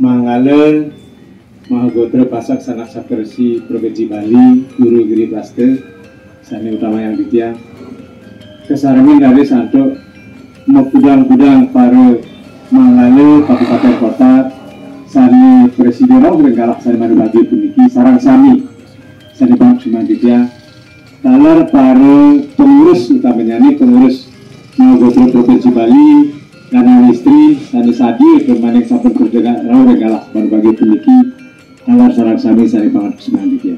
Manggala Mahagotra Pasak Sanak Sapersi Provinsi Bali Guru Giri Plaste sani utama yang ditiang kesarangan dari santo mau gudang-gudang para Manggala Kabupaten Kota sani Presiden Renggalak sani madu bagi puniki sarang sami sani bang cuma ditiang talar para pengurus utamanya ini pengurus Mahagotra Provinsi Bali karena istri sani sadi bermaning sampun berjaga Renggalak baru bagi puniki talar sarang sami sani banget semangat dia.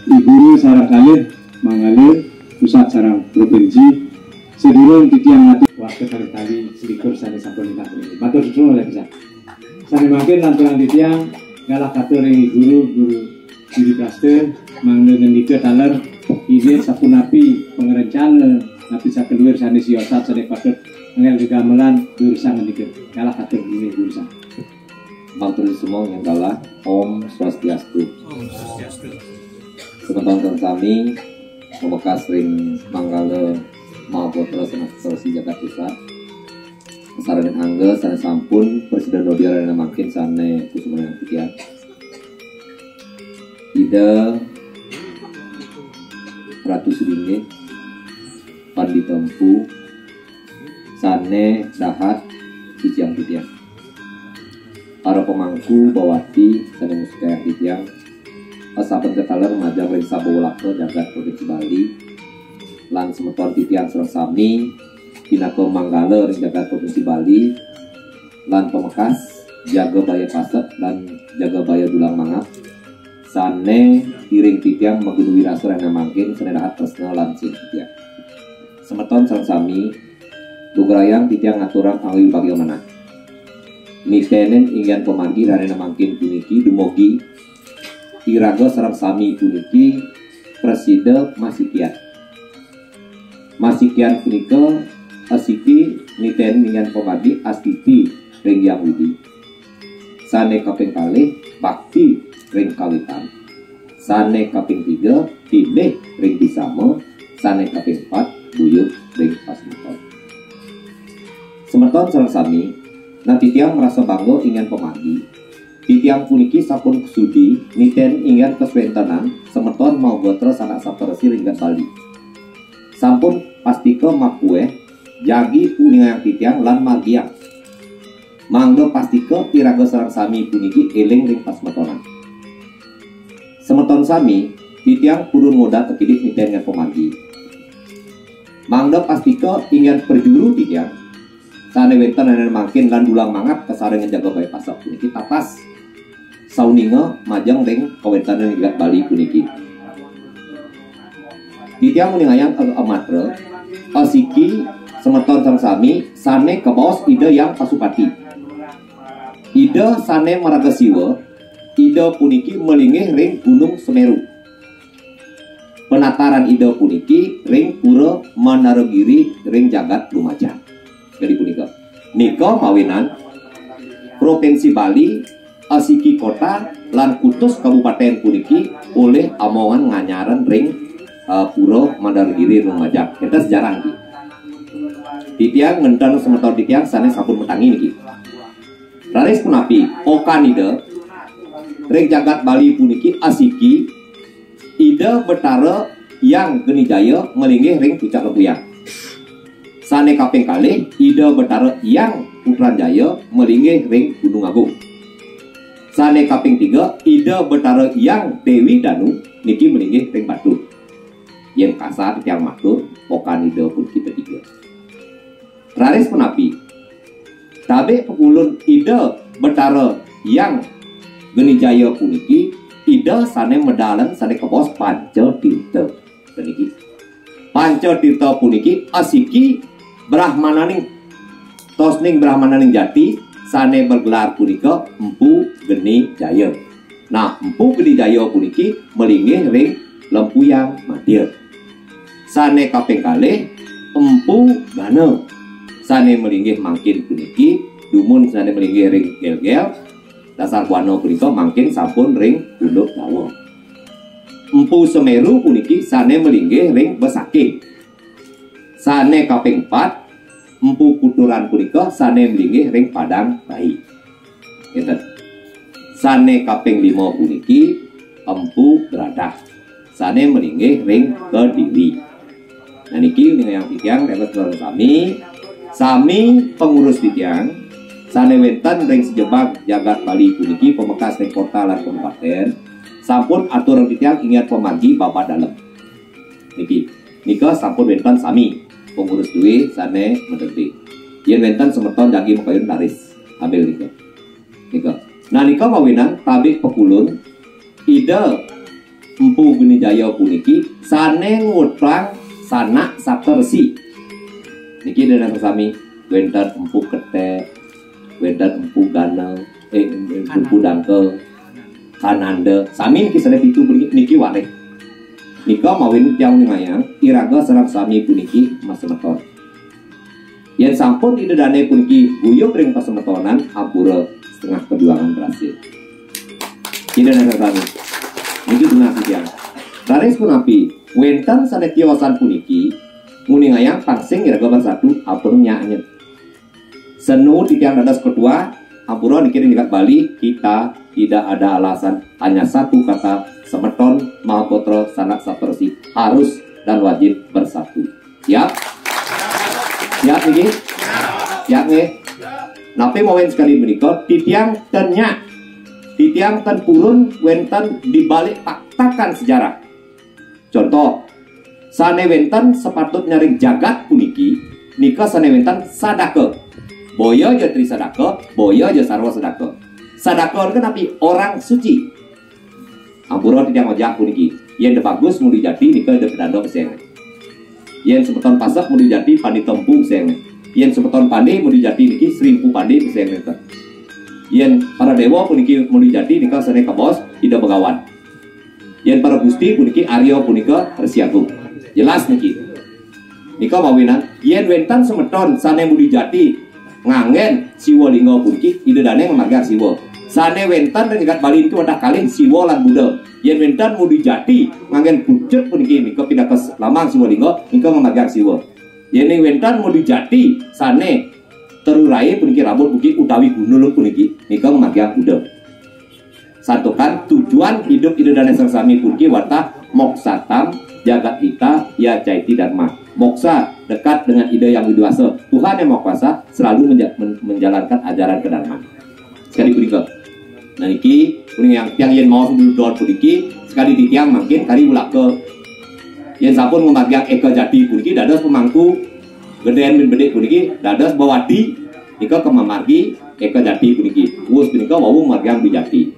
Ibu sarang kali Manggala pusat sarang provinsi sedulur titiang ngati waktu kali selikur sani sampun nikah ini. Matur suwun oleh bisa. Sani makin lanturan titiang galak katur guru di Plaste Manggala ngendika talar ini sapunapi pengerencana napi sakeluar sani siosat sani patut ngel gamelan urusan ngendika galak katur ini urusan. Matur semua yang kalah Om Swastiastu. Sebentar kami memekas ring Manggala Mahagotra Sanak Sapersi Jakarta Pusat. Kesarangan angga sana sampun Presiden Dodiar yang makin sane kusuma yang tiga. Ida Ratu Sudingge Pandi Tempu sane dahat ciciang tiang. Para pemangku bawati sane musika yang tiang. Saben ketaler remaja ring sabowolaka jagat Provinsi Bali lan semeton titian sareng sami pinaka Manggala ring jagat Provinsi Bali lan pemekas jaga baya paset lan jaga baya dulang mangap sane iring titiang magunu wirasa rena mangkin sane dahat tresna lan sin titiang semeton sareng sami bugrayang titiang ngaturang awi bagaimana mitenen ingin pemanggi rena mangkin puniki dumugi iraga sarang sami puniki Presiden Masikian punika asiki niten dengan pemagi astiti ring Yahudi sane kaping kalih bakti ring kawitan sane kaping 3 pilih ring disama sane kaping 4 buyut ring pasmeton semeton sareng sami nanti tiang merasa bangga ingin pemagi titiang puniki sampun sudi niten ingin keswentenan semeton Mahagotra Sanak Sapersi ringgat Bali sampun pastike makue jagi puningang titiang lan magiang mangga pastike tiraga sareng sami puniki eling ring pasmetonan semeton sami titiang purun moda kepidik niten ingin pemagi mangga pastike ingin perjuru titiang sane wenten anen makin lan dulang mangap kesarengan jaga bae pasak puniki tapas sauninga majang ring kawentanan ringgat Bali puniki titiang muningayang amatra asiki semeton sareng sami sane kebaos ide yang pasupati ide sane maragasiwa ide puniki melingih ring Gunung Semeru penataran ide puniki ring Pura Manarogiri ring Jagat Lumajang jadi punika nika mawinan Provinsi Bali asiki kota lan kutus kabupaten puniki oleh amongan nganyaran ring Pura Mandargiri Lumajang. Kita sejarah niki. Titiang ngenten semeton titiang sane sampun metangi niki. Raris punapi okanida ring jagat Bali puniki asiki ida betara yang genijaya melinggih ring puncak Lempuyang. Sane kaping kalih ida betara yang Putranjaya melinggih ring Gunung Agung. Sane kaping 3 ida betara yang Dewi Danu niki melinggih ring Batur. Yang kasar tiang matur pokan ida pun kita 3. Raris penapi tabe pepulun ida betara yang genijaya puniki ida sane medalan sane kebos Pancatirta puniki. Pancatirta puniki asiki brahmananing tosning brahmananing jati sane bergelar punika Empu Geni Jaya. Nah, Empu Geni Jaya puniki melinggih ring Lempuyang Madya. Sane kaping kalih Empu Gana. Sane melinggih mangkin puniki dumun sane melinggih ring Gel-gel. Dasar buana punika mangkin sampun ring Punduk Dawa. Empu Semeru puniki sane melinggih ring Besaki. Sane kaping 4 Empu Kuturan punika sane melinggih ring Padang Bayi. Ngeten. Sane kaping 5 puniki Empu Bradah. Sane melinggih ring Kediri. Nah niki yang titiang dapat sami pengurus titiang sane wenten ring sejebak jagat Bali puniki pemekas ring kota lan kabupaten sampun atur titiang ingat pemargi bapak dalem. Niki nika sampun wenten sami pengurus duwe sane menderti. Yen wenten semeton jagi mekayun laris ambil nika. Nah nika kawinan tabik pekulun ide Empu Geni Jaya puniki sane ngutlang sanak sapersi. Niki dene sami wenten empu ketek, wenten empu ganel, empu dangkel, kanande. Sami niki sane pitu niki warek. Nika mawin tiang ngayang iraga sareng sami puniki masemeton. Yen sampun idedane puniki guyub ring pasemetonan hampura setengah perjuangan berhasil. Ide nang sami. Niki benar tiang. Laris punapi wenten sane tiosan puniki muni ngayang pangsing iraga bersatu apun nyanyi. Senu tiang dadas kedua hampura dikirim dekat Bali kita tidak ada alasan hanya satu kata semeton Mahaputra sanak sapersi harus dan wajib bersatu. Siap? Siap niki? Siap nggih? Napi mowen sekali menika titiang tenyak titiang ten purun wenten dibalik taktakan sejarah. Contoh, sane wenten sepatut nyaring jagat puniki nika sane wenten sadake. Boyo aja tri sadake, boyo aja sarwa sadake. Sadake kan api orang suci. Ampura titiang ojak puniki. Yen de bagus muli jati nika de pedando keseng. Yen semeton pasak muli jati pandi tempu keseng. Yen semeton pandi muli jati niki serimpu pandi keseng neka. Yen para dewa puniki muli jati nika sane kabos ida begawan. Yen para gusti puniki Aryo punika Resiagung. Jelas niki. Nika mawinan yen wentan semeton sane muli jati ngangen Siwa Lingga puniki ida dane ngamarga Siwa. Sane wentan dekat Bali itu wadah kalih Siwa lan Buddha. Yen wentan muli jati ngangen pucet puniki nika pindah ke lamang Siwa Lingga nika ngamarga Siwa. Yen wentan muli jati sane terurai puniki rambut puniki utawi gunul puniki nika ngamarga Buddha. Santukan tujuan hidup ide dan sami puniki wata moksatam jagat hita ya caiti dharma. Moksa dekat dengan ide yang widuasa. Tuhan yang Maha Kuasa selalu menjalankan ajaran kedarmaan. Sekali punika. Nah niki kuning yang yen mau dudon puniki sekali ditiang makin kali ulak ke yen sampun ngombagiang eka jati puniki dados pemangku gedean min bedek puniki dados bawadi nika kemamargi eka jati puniki. Wus punika wau margiang bijati.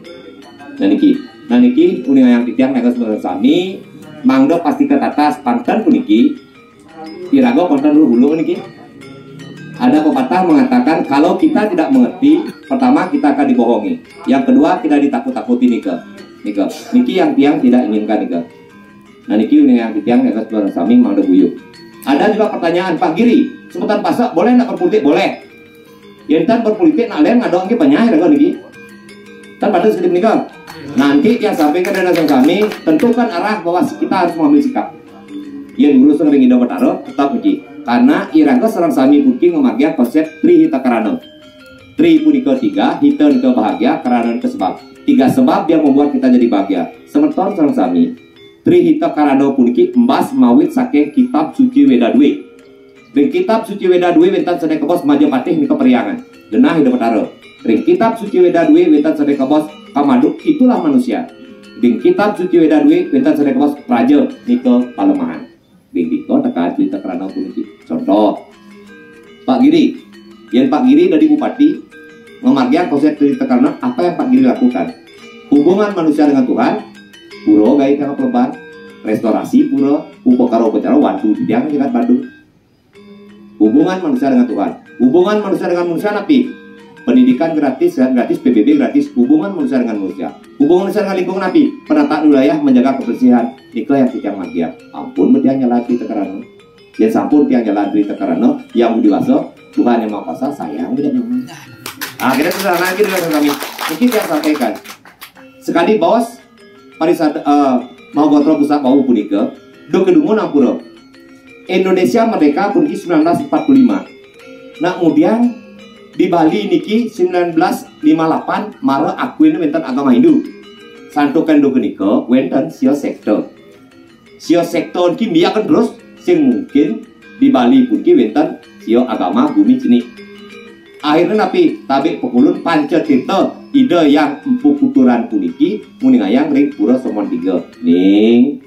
Nah niki kuning yang ditiang eka sami mangdo pasti ke atas panten puniki iraga konten dulu niki. Ada pepatah mengatakan kalau kita tidak mengerti, pertama kita akan dibohongi, yang kedua kita ditakut-takuti nika. Niki yang tiang tidak inginkan nika. Nah niki yang tiang nika sami mangdo guyub. Ada juga pertanyaan Pak Giri, sebutan pasak boleh nak berpolitik? Boleh. Yentan berpolitik nak lain ngadong ke banyak iraga niki. Tan pada sedip nika. Nanti yang sampaikan dari kami tentukan arah bahwa kita harus mengambil sikap. Yang dulu sering ida betaro tetap niki. Karena iraga sareng sami puniki ngemagia konsep tri hita karana. Tri punika 3, hita nika bahagia, karana nika sebab. 3 sebab yang membuat kita jadi bahagia. Semeton sareng sami. Tri hita karana puniki embas mawit saking kitab suci Weda Dwe. Ring kitab suci Weda Dwe wentan sadaya kebos Majapatih nika periangan. Genah ida betaro. Ring kitab suci Weda Dwe wentan sadaya kebos Kamaduk itulah manusia. Ring kitab suci Weda Dwe wentan sadaya kebos Praja nika palemahan. Bingkiko tekan cerita kerana puniki. Contoh Pak Giri, yang Pak Giri dari Bupati memargian konsep cerita karena apa yang Pak Giri lakukan? Hubungan manusia dengan Tuhan, puro gaya kena pelebar, restorasi puro, upakaro upacara wadu tiang kita Bandung. Hubungan manusia dengan Tuhan, hubungan manusia dengan manusia napi. Pendidikan gratis, PBB gratis, hubungan manusia dengan manusia. Hubungan manusia dengan lingkungan napi, penataan wilayah, menjaga kebersihan. Nika yang tiang magia. Ampun tiang jalan di tekarano. Ya sampun tiang jalan di tekarano yang dewasa, Tuhan yang Maha Kuasa sayang tidak nyaman. Akhirnya sudah lagi dengan kami. Mungkin yang sampaikan. Sekali bos pariwisata Mahaputra Pusat Bau punika, do kedungun ampura. Indonesia merdeka puniki 1945. Nah kemudian di Bali niki 1958 mare akuin wonten agama Hindu. Santokan do kenika wonten sio sektor. Sio sektor ki miyaken terus sing mungkin di Bali pun ki wonten sio agama bumi jenik. Akhirnya napi tabik pekulun Pancatirta ide yang empu kuturan puniki muningayang ring pura somon 3 ning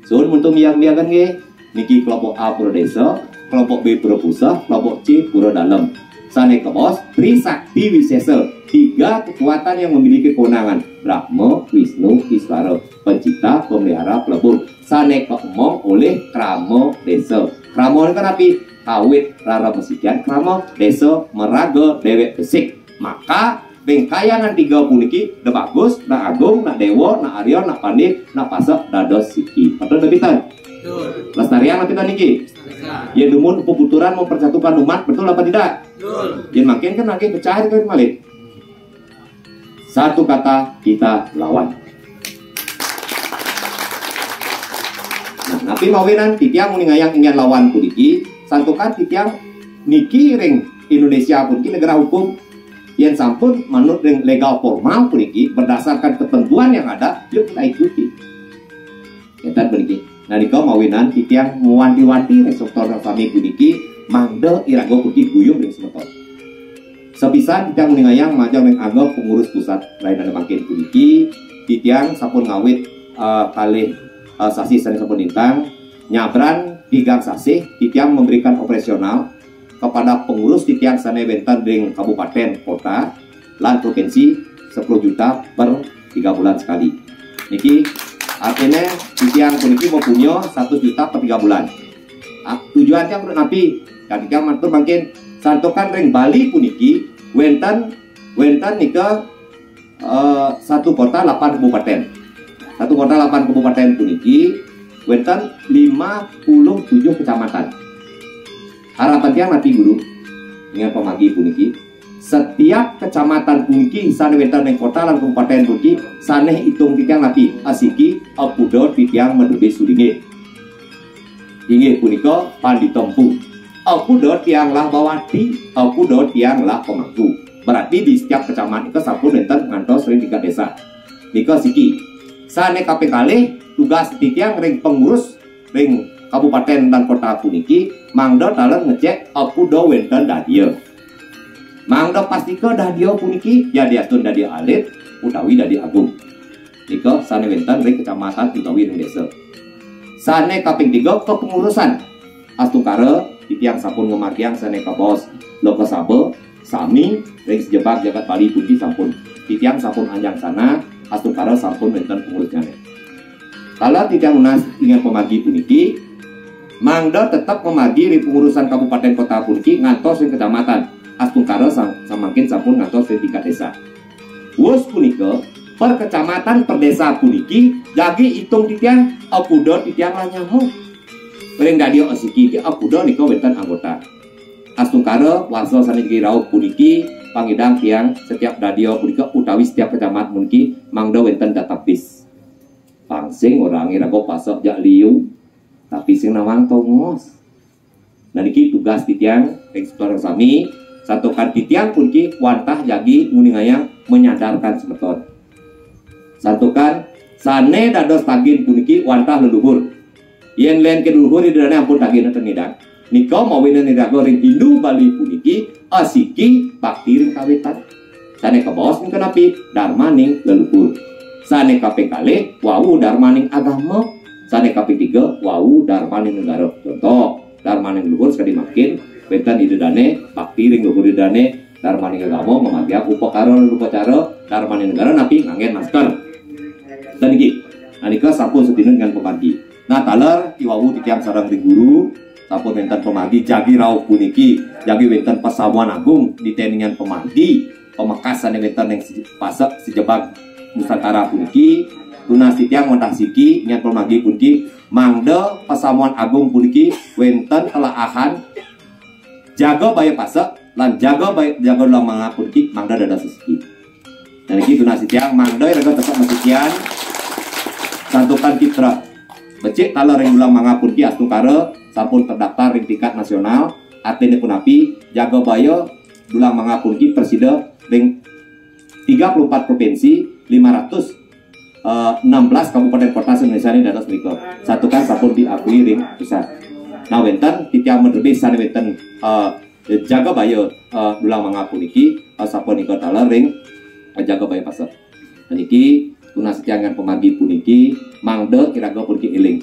sun untuk miyak-miyakan nggih niki kelompok A pura desa, kelompok B pura pusat, kelompok C pura dalam. Sane kebos Trisakti Wisesa, 3 kekuatan yang memiliki kewenangan Brahma, Wisnu, Iswara, pencipta, pemelihara, pelebur. Sane keemong oleh Krama Desa. Krama ini kan api kawit rara mesikian, Krama Desa meraga dewek besik. Maka bengkayangan 3 puniki da bagus, da agung, da dewa, da arya, da pandit, da pasak, da dos siki. Betul nepitan? Betul. Lestarian nepitan niki? Ya dumun peputuran mempersatukan umat, betul apa tidak? Betul. Ya makin kan makin pecah kan malih. Satu kata kita lawan. Nah, napi mawinan titiang muningayang ingin lawan puniki, santukan titiang niki ring Indonesia pun ki negara hukum yang sampun menurut legal formal puniki berdasarkan ketentuan yang ada, yuk kita ikuti. Kita puniki. Nah niko mawinan titiang muwanti-wanti resoktor kami puniki mangda irago puniki guyung ring semeton. Sepisan titiang muningayang majang ring anggap pengurus pusat layanan makin puniki titiang sampun ngawit kalih sasi sani sampun intang nyabran 3 sasi titiang memberikan operasional kepada pengurus titiang sane bentan ring kabupaten kota lan provinsi 10 juta per 3 bulan sekali. Niki artinya titiang puniki mau punya 1 juta per 3 bulan. Tujuannya menurut napi ketika mantur makin santokan ring Bali puniki wenten nika 1 kota 8 kabupaten. 1 kota 8 kabupaten puniki wenten 57 kecamatan. Harapan tiang nanti guru dengan pemagi puniki setiap kecamatan puniki sane wenten ning kota lan kabupaten puniki saneh hitung titiang nanti asiki apudo titiang mendebe sulinge inggih punika panditempu apudo tiang lah bawati apudo tiang lah pemangku. Berarti di setiap kecamatan itu sampun wenten ngantos ring 3 desa nika siki sane kapekale tugas titiang ring pengurus ring kabupaten dan kota puniki mangda dalam ngecek apudo wenten dadia. Mangda pastike dadia puniki ya diastun dadia alit utawi dadia agung. Nika sane wenten ring kecamatan utawi ring desa. Sane kaping 3 kepengurusan astukara titiang sampun ngemakiang sane kabos Lokasabe sami ring sejebak jagat Bali puniki sampun titiang sampun anjang sana astukara sampun wenten pengurusnya. Kalau titiang unas ingin pemagi puniki mangda tetap memagi di pengurusan kabupaten kota puniki ngantos ing kecamatan astungkara samakin sampun ngantos ing 3 desa. Wus punika per kecamatan per desa puniki jagi hitung titiang apudo titiang lanyaho. Ring dadio asiki apudo nika wenten anggota. Astungkara warsa saniki rauh puniki pangidang tiang setiap dadio punika utawi setiap kecamatan puniki mangda wenten database. Pangsing orang irago pasok jak liu tapi sing nawang tongos. Nah niki tugas titiang eksplorer sami santokan titiang puniki wantah jagi muningayang menyadarkan semeton. Santokan sane dados tagin puniki wantah leluhur. Yen len ke leluhur idane ampun tagin enten nidang. Nika mawinen nidago ring Hindu Bali puniki asiki bakti ring kawitan. Sane kebos ning kenapi darmaning leluhur. Sane kaping kalih wau darmaning agama. Sane kaping 3 wau darmaning negara. Contoh darmaning luhur sekali makin wetan idedane bakti ring luhur idedane darmaning agama mematia upakara lan upacara darmaning negara napi nganggen masker. Dan iki anika sampun sedina dengan pemagi. Nah taler iwau titiang sareng ring guru sampun wenten pemagi jagi rauh puniki jagi wenten pasamuan agung diteningan pemagi pemekasan wenten yang pasak sejebak Nusantara puniki tunas titiang montah siki nyan pemagi puniki mangda pasamuan agung puniki wenten telaahan jaga bayi pasak lan jaga ulang manga puniki mangda dada siki. Dan iki tunas titiang mangda iraga tetap masikian santukan kitra becik kalau ring ulang manga puniki astungkara sampun terdaftar ring tingkat nasional artinya punapi jaga bayo dulang mangapun ki presida ring 34 provinsi 516 kabupaten kota Indonesia ini dados menika. Satu kan sampun diakui ring pusat. Nah wenten titiang menerbit sane wenten Jagabaya dulang mangapun iki sampun nika taler ring Jagabaya pasar. Niki tunas jangan pemagi puniki mangde kiraga puniki eling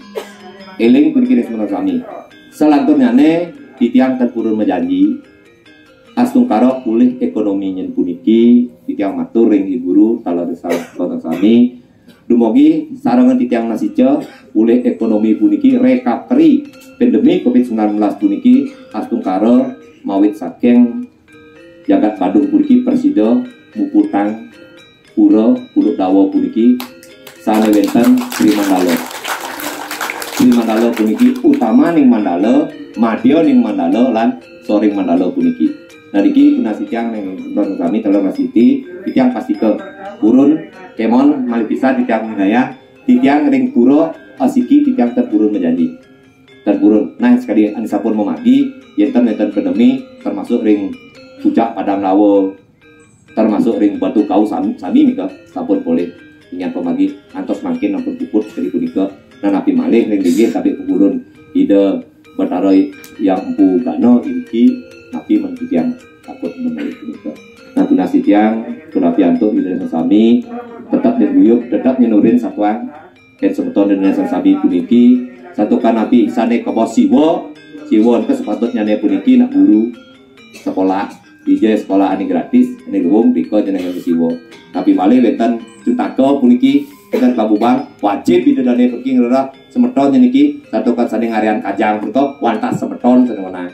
puniki sebenarnya kami selanturnyane titiang terpurun menjanji astungkara pulih ekonomi nyen puniki titiang matur ring guru talar sami dumugi sarangan titiang nasica pulih ekonomi puniki recovery pandemi COVID-19 puniki astungkara mawit saking jagat Badung puniki presida muputang pura Pulut Dawa puniki sane wenten Sri Mandala. Sri Mandala puniki utama ning Mandala, madya ning Mandala lan soring Mandala puniki. Nah niki tunasi tiang ning kami telur Siti, titiang pasti ke purun kemon malipisa titiang wilayah, titiang ring pura asiki titiang terpurun menjadi. Terpurun. Nah sekali anisapun memagi yenten pandemi termasuk ring puncak Padang Lawo termasuk ring batu kau sami nika sampun boleh ingat pemagi antos makin ampun puput dari punika dan api malih ring tinggi tapi pupulun ide betara yang empu gano iki napi mentitiang takut menarik punika. Nah tunasi tiang tunapianto ide sami tetap diguyuk tetap nyenurin satuan ken semeton Indonesia sami puniki satukan napi sane kebos siwo ke sepatutnya ne puniki nak guru sekolah DJ sekolah ani gratis, ani luwung diko jenengan siwo. Tapi malih weten cuntako puniki weten kabubang wajib bidadane pergi ngerah semeton niki satu kan sanding harian kajang punika wantas semeton senengana.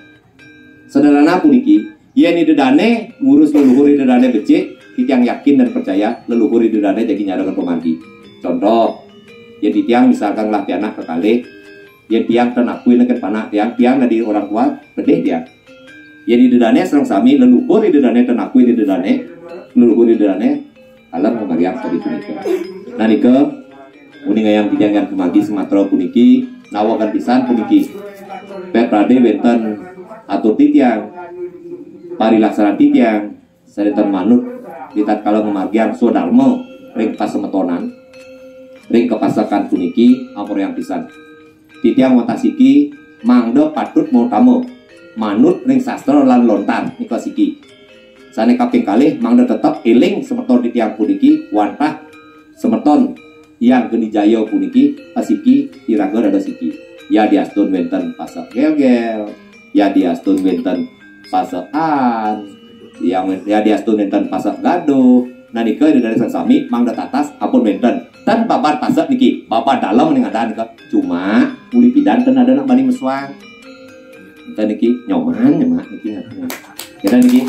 Sederhana puniki, yen didane ngurus leluhur didane becik, titiang yakin dan percaya leluhur didane jadi nyarangan pemandi. Contoh, yen tiang misalkan lah pianak kekalih, yen tiang tenakui neken panak tiang dari orang tua bedeh dia. Ya di dedane serang sami leluhur di dedane tenakui di dedane leluhur di dedane alam pembagian tadi punika. Nah nika uning ayam pijangan kemagi Sumatera puniki nawakan pisan puniki Petrade wenten atur titiang parilaksanaan titiang saretan manut ditat kalau kemagian sodalmo ring pasemetonan ring kepasakan puniki ampur yang pisan titiang watasiki mangdo patut mau tamu manut ring sastra lan lontar nika siki sane kaping kalih mangda tetep eling semeton di tiang puniki wantah semeton yang geni jaya puniki asiki iraga rada siki ya diastun wenten pasak gel-gel ya diastun wenten pasekan yang ya diastun wenten pasak gaduh nah nika dari sami mangda tatas apun wenten dan babat pasak niki babat dalam ning ada nika cuma uli pidan ten ada nak bani meswang kita niki nyoman niki kira niki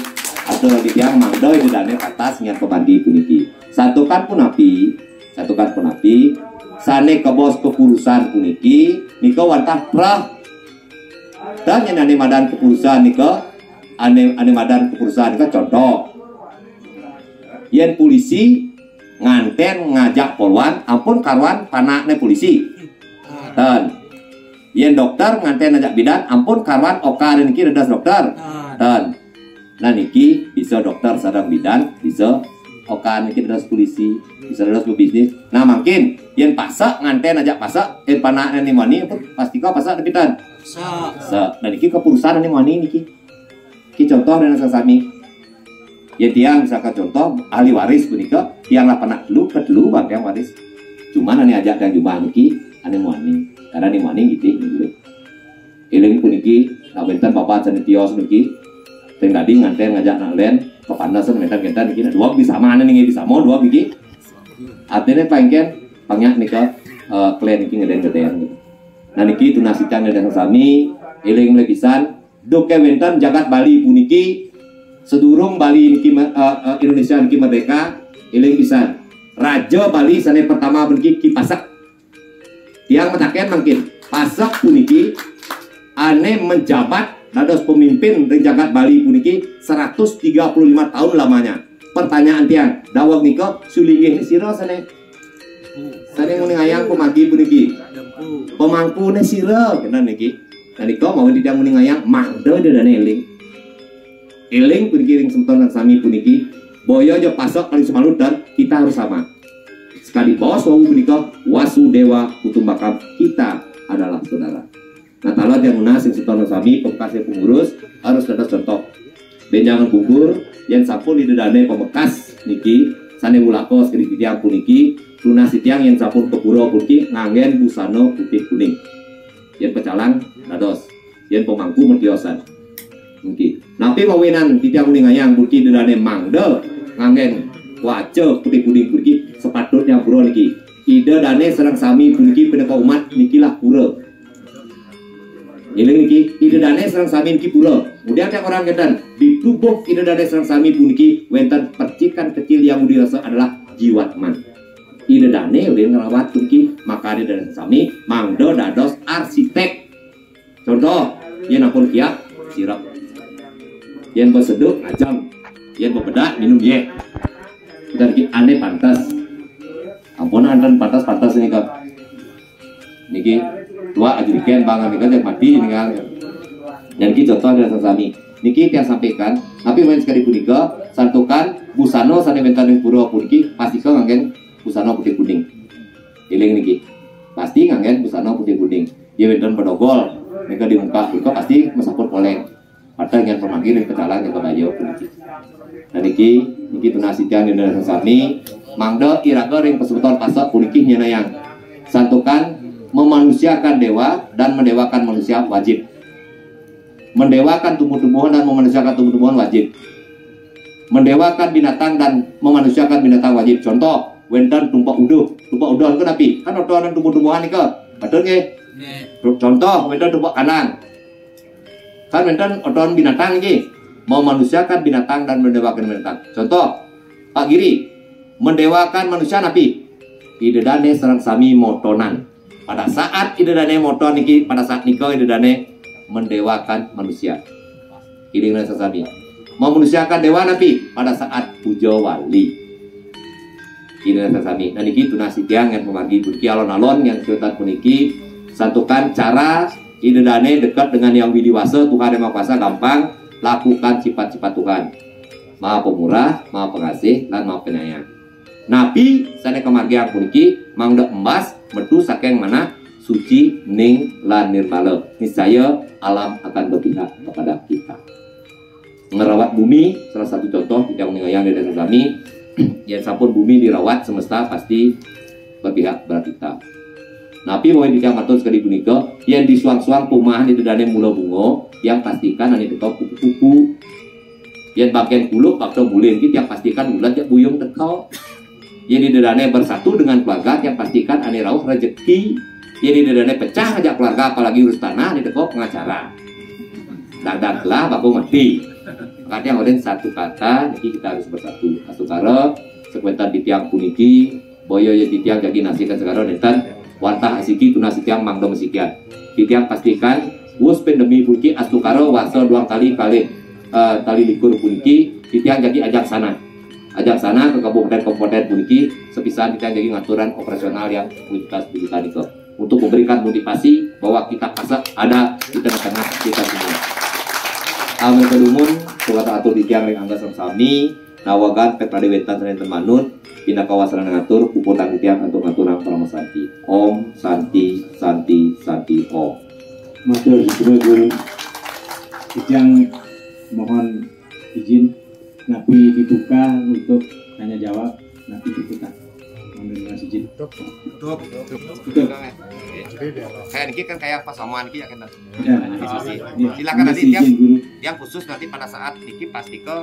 atau lagi yang mangdo itu dane atas nyan pemandi puniki satukan pun api sane kebos kepurusan puniki nika wantah prah dan yang ane madan kepurusan nika ane madan kepurusan nika contoh yen polisi nganten ngajak polwan ampun karwan panakne polisi dan yen dokter nganten ngajak bidan ampun karwan oka niki redas dokter dan nah niki bisa dokter sadang bidan bisa oka niki redas polisi bisa redas bisnis nah makin yen pasak nganten ngajak pasak panakne ni mani pasti kau pasak bidan sa nah niki kepurusan ni mani niki ki contoh dan sami yen tiang misalkan contoh ahli waris punika tiang lah panak dulu bang tiang waris cuman ane ajak dan jumlah niki ane mani karena nih maning gitu dulu. Iling puniki nak bentar bapak cenah tios niki. Teng tadi nganten ngajak nak len kepandasan bentar-bentar niki dua bisa mana nih bisa mau dua biji. Artinya pangken pangyak nika klen niki ngeden-ngeden gitu. Nah niki tunasikan ngeden sami iling lepisan doke bentar jagat Bali puniki sedurung Bali niki Indonesia niki merdeka iling pisan. Raja Bali sane pertama puniki Ki Pasak yang metaken mungkin pasak puniki ane menjabat dados pemimpin ring jagat Bali puniki 135 tahun lamanya. Pertanyaan tiang dawag nika sulinggih sira sane muni ngayang pemagi puniki pemangkune sira kena niki nah nika mau tidak muni ngayang mangda dedane eling puniki ring semeton sami puniki boyo aja pasok kali semalut dan kita harus sama. Sekali bos wau punika Wasudewa Kutumbakam, kita adalah saudara. Nah talat yang munas sing semeton sami pembekas pengurus harus ada contoh. Benjangan gugur yang sampun didedane pemekas niki sane mulakos kiri tiang puniki lunasi tiang yang sampun kepuro puniki ngangen busano putih kuning. Yang pecalang dados, yang pemangku mediosan. Mungkin. Napi mawinan tiang kuning ayang puniki didane mangde ngangen wajah putih kuning puniki sepatutnya pura niki. Ide dane serang sami puniki peneka umat nikilah pura. Ini niki ide dane serang sami niki pura. Kemudian yang orang kedan di tubuh ide dane serang sami puniki wenten percikan kecil yang dirasa adalah jiwatman. Ide dane udah ngerawat puniki maka ide dane sami mangdo dados arsitek. Contoh, yang ampun kiak sirap, yang berseduk ngajam, yang berbedak minum ye. Kita niki aneh pantas. Ampun anten pantas ini kak. Niki tua ajuriken bangan nih kan yang mati ini kan. Dan kita contoh adalah sami. Niki yang sampaikan, tapi main sekali punika santukan busano sane bentan yang pura puniki pasti kau ngangen busano putih kuning. Iling niki pasti ngangen busano putih kuning. Dia bentan pedogol, mereka di muka punika pasti mesaput oleh. Padahal yang pemanggil yang kedalang yang kebayo puniki. Dan niki tunasikan yang dari sami. Mangdo iraga ring pesebutan pasal puniki nyana yang santukan memanusiakan dewa dan mendewakan manusia wajib. Mendewakan tumbuh-tumbuhan dan memanusiakan tumbuh-tumbuhan wajib. Mendewakan binatang dan memanusiakan binatang wajib. Contoh, wenten tumpak uduh itu napi. Kan otoan tumbuh-tumbuhan nih ke? Betul nggih? Contoh, wenten tumpak kanang. Kan wenten otoan binatang nih. Memanusiakan binatang dan mendewakan binatang. Contoh, Pak Giri, mendewakan manusia napi. Ide dane serang sami motonan. Pada saat ide dane moton niki, pada saat nikah ide dane mendewakan manusia. Ini dengan sesami. Memanusiakan dewa nabi pada saat puja wali. Ini dengan sesami. Dan niki tunasi tiang yang memagi burki alon-alon yang kita puniki santukan cara ide dane dekat dengan yang widiwasa Tuhan yang Maha Kuasa gampang lakukan sifat-sifat Tuhan. Maha Pemurah, Maha Pengasih, dan Maha Penyayang. Nabi sana kemargian puniki mangda embas metu saking mana suci ning lan nirmala. Niscaya alam akan berpihak kepada kita. Merawat bumi salah satu contoh tidak meningayang dari desa kami. Yang sampun bumi dirawat semesta pasti berpihak kepada kita. Nabi mau dikang matur sekali punika yang disuang-suang pumahan itu dane mula bunga yang pastikan ane teko kupu-kupu. Yang bagian kuluk waktu bulan kita yang pastikan bulan jak buyung teko. Yang didadane bersatu dengan keluarga yang pastikan ane rauh rezeki. Yang didadane pecah ajak keluarga apalagi urus tanah ane teko pengacara. Dan telah baku mati. Makanya oleh satu kata niki kita harus bersatu. Asukara sekuentan di tiang puniki boyo ya di tiang jadi nasikan sekarang netan wantah asiki tunasi tiang mangdo mesikian. Di tiang pastikan wus pandemi puniki asukara wasa dua kali tali likur puniki di tiang jadi ajak sana ke kabupaten puniki sepisahan kita jadi ngaturan operasional yang kualitas pendidikan itu untuk memberikan motivasi bahwa kita pasak ada di tengah-tengah kita semua. Amin kedumun surat atur di tiang ring angga sami nawagan petrade wetan senen temanun dina kawasan ngatur puputan di tiang untuk ngaturan parama santi. Om santi santi santi om. Matur guru yang mohon izin Nabi dibuka untuk tanya jawab. Nabi dibuka. Mohon izin. Tutup. Kayak ini kan kayak pasaman ki ya kan. Ya, Silakan nanti yang khusus nanti pada saat Niki pasti ke